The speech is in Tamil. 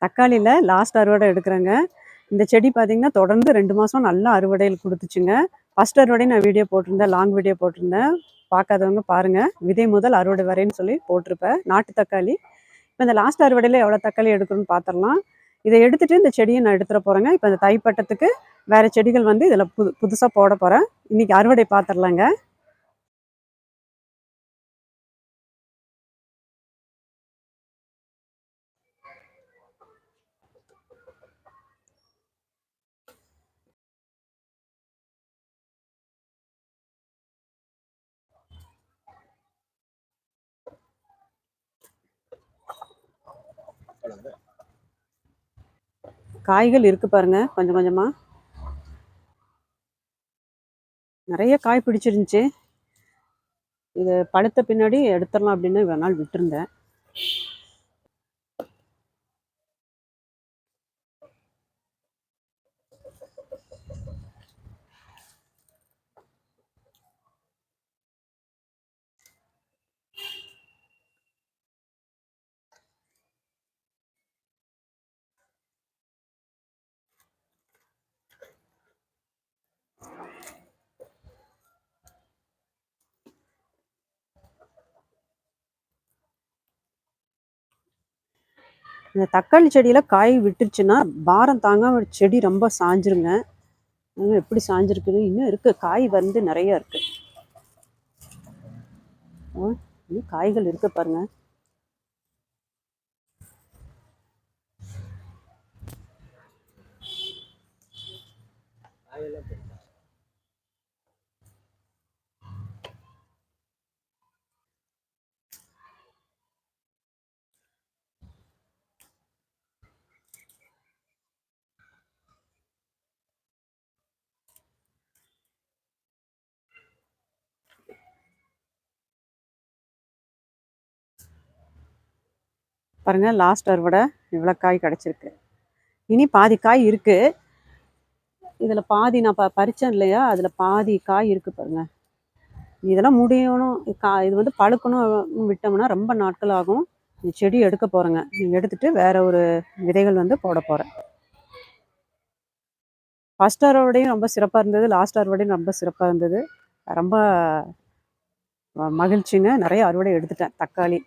தக்காளியில் லாஸ்ட் அறுவடை எடுக்கிறேங்க. இந்த செடி பார்த்தீங்கன்னா தொடர்ந்து 2 மாதம் நல்லா அறுவடையில் கொடுத்துச்சுங்க. ஃபர்ஸ்ட் அறுவடை நான் வீடியோ போட்டிருந்தேன், லாங் வீடியோ போட்டிருந்தேன். பார்க்காதவங்க பாருங்கள். விதை முதல் அறுவடை வரைன்னு சொல்லி போட்டிருப்பேன். நாட்டு தக்காளி. இப்போ இந்த லாஸ்ட் அறுவடையில் எவ்வளோ தக்காளி எடுக்கணும்னு பார்த்துடலாம். இதை எடுத்துகிட்டு இந்த செடியை நான் எடுத்துகிற போகிறேங்க. இப்போ இந்த தைப்பட்டத்துக்கு வேறு செடிகள் வந்து இதில் புதுசாக போட போகிறேன். இன்றைக்கி அறுவடை பார்த்துடலாங்க. காய்கள் இருக்கு பாருங்க, கொஞ்சம் கொஞ்சமா நிறைய காய் பிடிச்சிருந்துச்சு. இது பழுத்த பின்னாடி எடுத்துடலாம் அப்படின்னு ஒரு நாள் விட்டுருந்தேன். இந்த தக்காளி செடியில் காய் விட்டுருச்சுன்னா பாரம் தாங்காம செடி ரொம்ப சாஞ்சிருங்க. எப்படி சாஞ்சிருக்குது, இன்னும் இருக்குது. காய் வந்து நிறைய இருக்குது. இன்னும் காய்கள் இருக்கு பாருங்க. பாருங்க, லாஸ்ட் அறுவடை இவ்வளோ காய் கிடச்சிருக்கு. இனி பாதி காய் இருக்குது. இதில் பாதி நான் பறித்தேன் இல்லையா, அதில் பாதி காய் இருக்குது பாருங்க. இதெல்லாம் முடியணும். இது வந்து பழுக்கணும் விட்டோம்னா ரொம்ப நாட்கள் ஆகும். இந்த செடி எடுக்க போகிறேங்க. எடுத்துட்டு வேற ஒரு விதைகள் வந்து போட போகிறேன். ஃபர்ஸ்ட் அறுவடையும் ரொம்ப சிறப்பாக இருந்தது, லாஸ்ட் அறுவடையும் ரொம்ப சிறப்பாக இருந்தது. ரொம்ப மகிழ்ச்சிங்க. நிறைய அறுவடை எடுத்துட்டேன் தக்காளி.